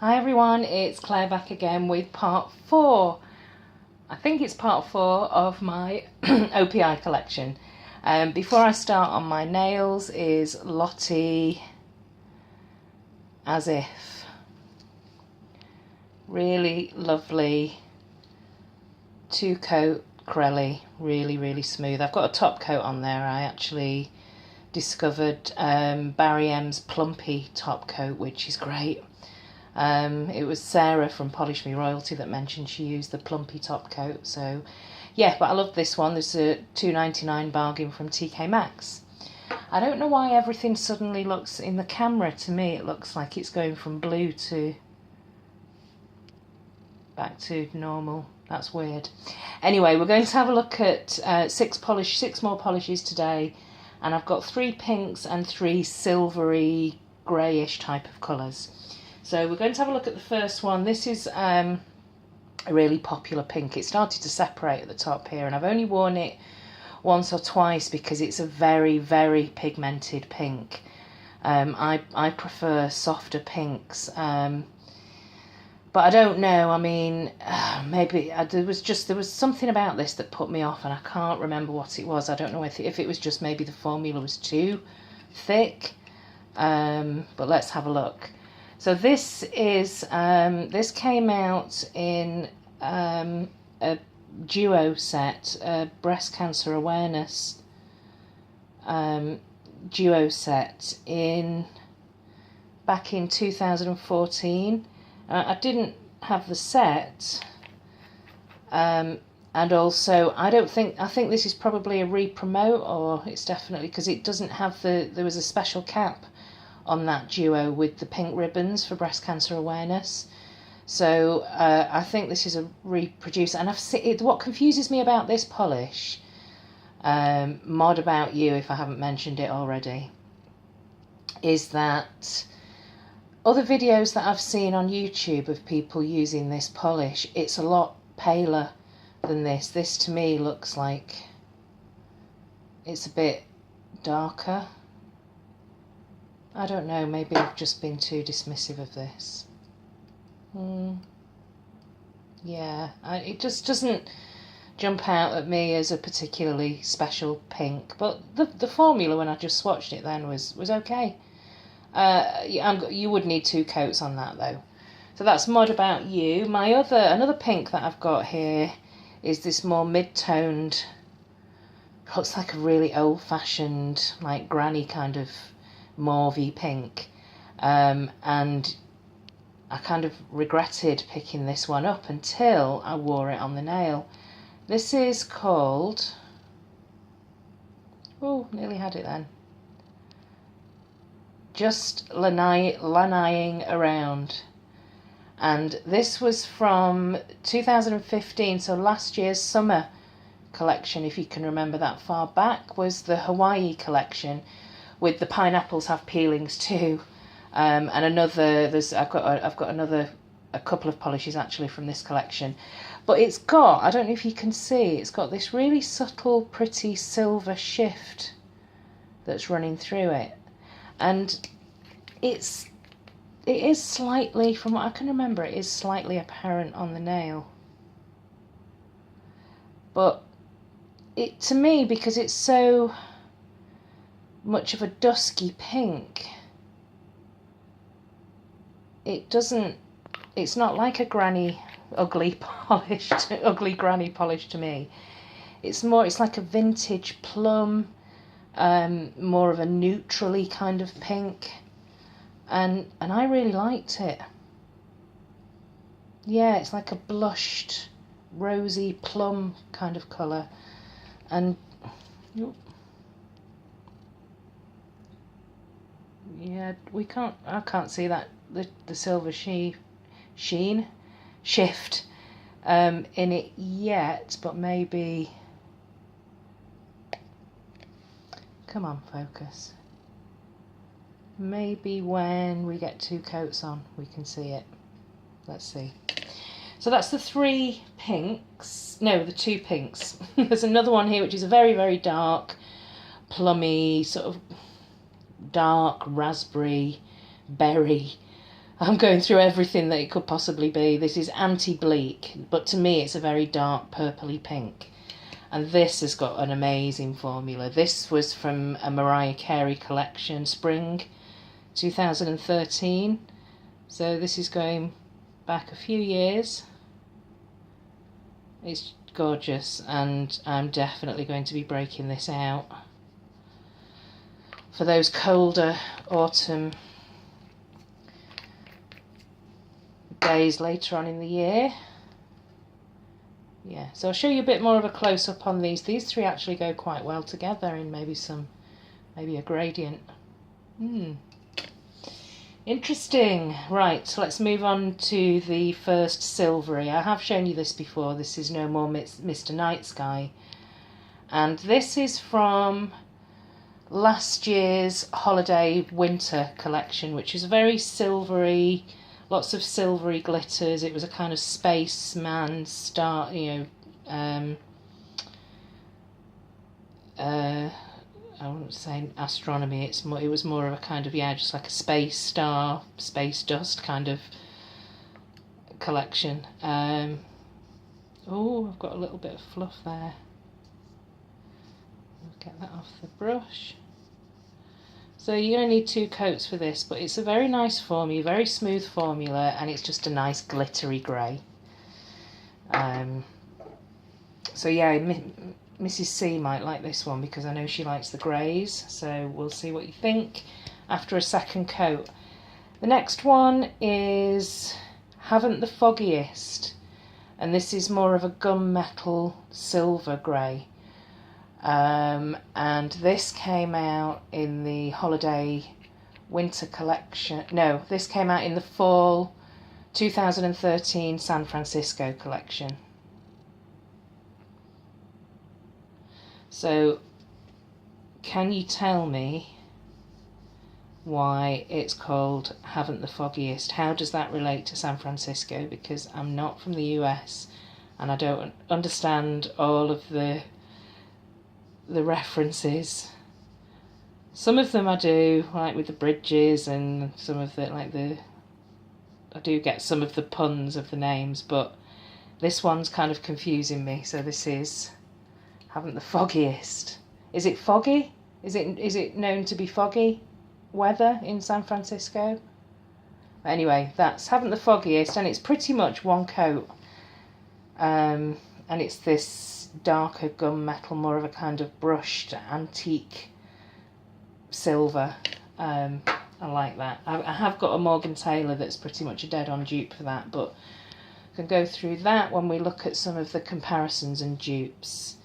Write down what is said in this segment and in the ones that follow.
Hi everyone, it's Claire back again with part 4. I think it's part 4 of my OPI collection. Before I start on my nails is Lottie As If. Really lovely 2-coat Crelly, really smooth. I've got a top coat on there. I actually discovered Barry M's Plumpy top coat, which is great. It was Sarah from Polish Me Royalty that mentioned she used the Plumpy top coat. So yeah, but I love this one. This is a $2.99 bargain from TK Maxx. I don't know why everything suddenly looks, in the camera to me it looks like it's going from blue to back to normal. That's weird. Anyway, we're going to have a look at six more polishes today, and I've got 3 pinks and 3 silvery greyish type of colours. So we're going to have a look at the first one. This is a really popular pink. It started to separate at the top here, and I've only worn it once or twice because it's a very pigmented pink. I prefer softer pinks, but I don't know. I mean, maybe there was something about this that put me off, and I can't remember what it was. I don't know if it was just maybe the formula was too thick. But let's have a look. So this is this came out in a duo set, a breast cancer awareness duo set back in 2014. I didn't have the set, and also I think this is probably a re-promote, or it's definitely, because it doesn't have there was a special cap on that duo with the pink ribbons for breast cancer awareness. So I think this is a reproduce, and I've seen it. What confuses me about this polish, Mod About You, if I haven't mentioned it already, is that other videos that I've seen on YouTube of people using this polish, it's a lot paler than this. This to me looks like it's a bit darker. I don't know, maybe I've just been too dismissive of this. Yeah, it just doesn't jump out at me as a particularly special pink. But the formula, when I just swatched it then, was okay. You would need 2 coats on that though. So that's Mod About You. Another pink that I've got here is this more mid-toned, looks like a really old-fashioned, like granny kind of mauvey pink, and I kind of regretted picking this one up until I wore it on the nail. This is called, oh, nearly had it then, Just Lanai-ing Around, and this was from 2015, so last year's summer collection, if you can remember that far back, was the Hawaii collection with the pineapples have peelings too, and I've got a couple of polishes actually from this collection, but it's got, I don't know if you can see, it's got this really subtle pretty silver shift that's running through it, and it is slightly, from what I can remember, it is slightly apparent on the nail, but it, to me, because it's so much of a dusky pink, it's not like a granny ugly granny polish to me. It's like a vintage plum, more of a neutrally kind of pink, and I really liked it. Yeah, it's like a blushed rosy plum kind of colour, and yeah, I can't see that the silver sheen shift in it yet, but maybe, come on, focus, maybe when we get 2 coats on we can see it. Let's see. So that's the 3 pinks, no, the 2 pinks. There's another one here which is a very dark plummy, sort of dark raspberry berry I'm going through everything that it could possibly be. This is anti-bleak, but to me it's a very dark purpley pink. And this has got an amazing formula. This was from a Mariah Carey collection, Spring 2013. So this is going back a few years. It's gorgeous, and I'm definitely going to be breaking this out for those colder autumn days later on in the year. Yeah, so I'll show you a bit more of a close-up on these. These three actually go quite well together in maybe a gradient. Interesting. Right, so let's move on to the first silvery. I have shown you this before. This is No More Mr. Night Sky. And this is from last year's holiday winter collection, which is very silvery, lots of silvery glitters. It was a kind of spaceman star, I wouldn't say astronomy, it was more of a kind of, just like a space star, space dust kind of collection. Oh, I've got a little bit of fluff there. I'll get that off the brush. So you're going to need 2 coats for this, but it's a very nice formula, very smooth formula, and it's just a nice glittery grey. So yeah, Mrs. C might like this one because I know she likes the greys, so we'll see what you think after a second coat. The next one is Haven't the Foggiest, and this is more of a gunmetal silver grey. And this came out in the holiday winter collection. No, this came out in the fall 2013 San Francisco collection. So, can you tell me why it's called Haven't the Foggiest? How does that relate to San Francisco? Because I'm not from the US and I don't understand all of the references. Some of them I do, like with the bridges, and some of the, I do get some of the puns of the names, but this one's kind of confusing me. So this is Haven't the Foggiest. Is it foggy? Is it known to be foggy weather in San Francisco? Anyway, that's Haven't the Foggiest, and it's pretty much one coat. And it's this darker gunmetal, more of a kind of brushed antique silver. I like that. I have got a Morgan Taylor that's pretty much a dead-on dupe for that, but I can go through that when we look at some of the comparisons and dupes.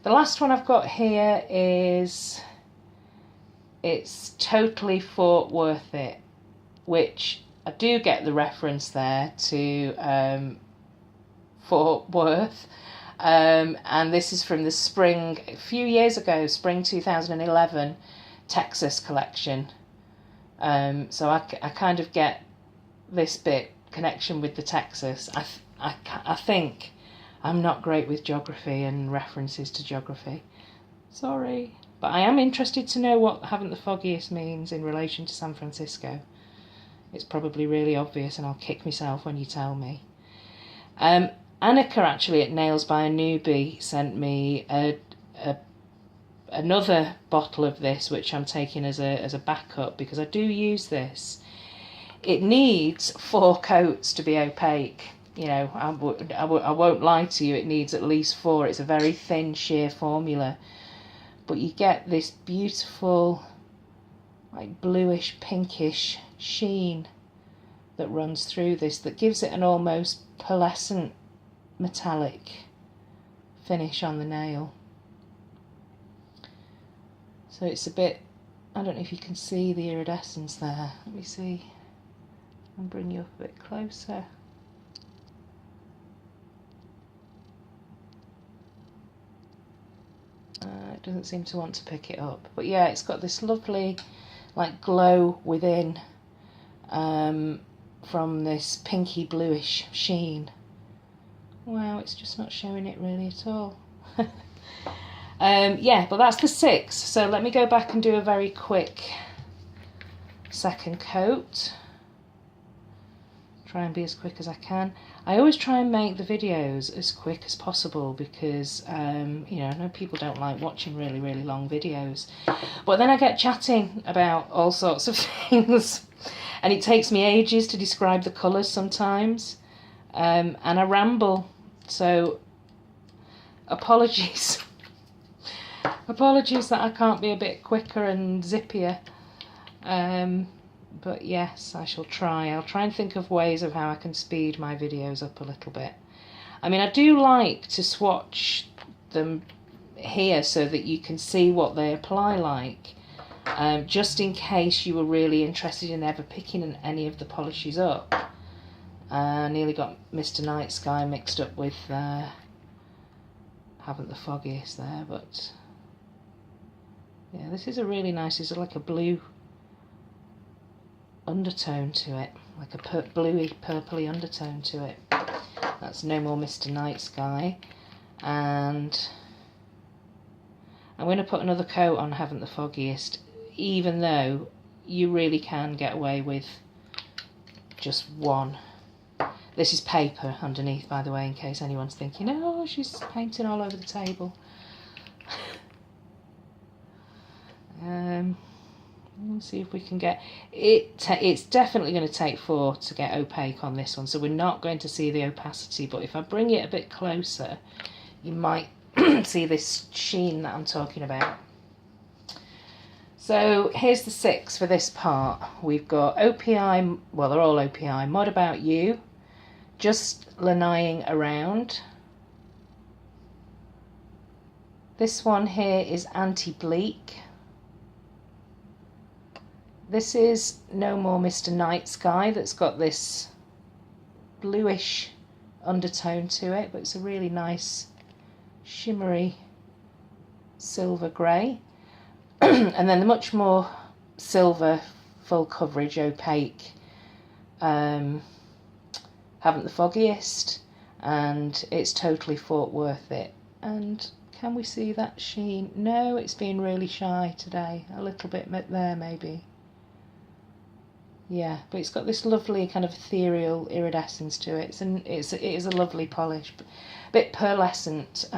The last one I've got here is It's Totally Fort Worth It, which I do get the reference there to Fort Worth. And this is from the spring, a few years ago, spring 2011 Texas collection. So I kind of get this bit connection with the Texas. I think I'm not great with geography and references to geography. Sorry. But I am interested to know what Haven't the Foggiest means in relation to San Francisco. It's probably really obvious and I'll kick myself when you tell me. Annika actually at Nails by a Newbie sent me another bottle of this, which I'm taking as a backup because I do use this. It needs 4 coats to be opaque. You know, I won't lie to you, it needs at least 4. It's a very thin, sheer formula. But you get this beautiful, like bluish, pinkish sheen that runs through this that gives it an almost pearlescent metallic finish on the nail. So it's a bit, I don't know if you can see the iridescence there. Let me see. I'll bring you up a bit closer. It doesn't seem to want to pick it up. But yeah, it's got this lovely like glow within from this pinky bluish sheen. Wow, it's just not showing it really at all. Yeah, but that's the 6. So let me go back and do a very quick second coat. Try and be as quick as I can. I always try and make the videos as quick as possible because, you know, I know people don't like watching really, really long videos. But then I get chatting about all sorts of things. And it takes me ages to describe the colours sometimes. And I ramble. So, apologies. Apologies that I can't be a bit quicker and zippier. But yes, I shall try. I'll try and think of ways of how I can speed my videos up a little bit. I mean, I do like to swatch them here so that you can see what they apply like. Just in case you were really interested in ever picking any of the polishes up. I nearly got Mr. Night Sky mixed up with haven't the Foggiest there, but yeah, this is a really nice, it's like a blue undertone to it, like a bluey, purpley undertone to it. That's No More Mr. Night Sky, and I'm going to put another coat on Haven't the Foggiest, even though you really can get away with just one. This is paper underneath, by the way, in case anyone's thinking, oh, she's painting all over the table. Let's see if we can get it. It's definitely going to take 4 to get opaque on this one, so we're not going to see the opacity, but if I bring it a bit closer, you might see this sheen that I'm talking about. So here's the 6 for this part. We've got OPI, well, they're all OPI, Mod About You, Just Lanai-ing Around. This one here is Bleak. This is No More Mr. Night Sky, that's got this bluish undertone to it, but it's a really nice shimmery silver grey. And then the much more silver, full coverage, opaque, Haven't the Foggiest, and It's Totally Thought Worth It. And can we see that sheen? No, it's been really shy today, a little bit there maybe. Yeah, but it's got this lovely kind of ethereal iridescence to it. It is a lovely polish, a bit pearlescent,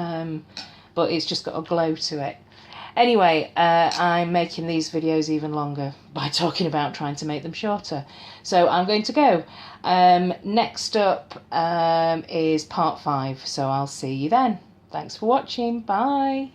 but it's just got a glow to it. Anyway, I'm making these videos even longer by talking about trying to make them shorter. So I'm going to go. Next up is part 5, so I'll see you then. Thanks for watching. Bye.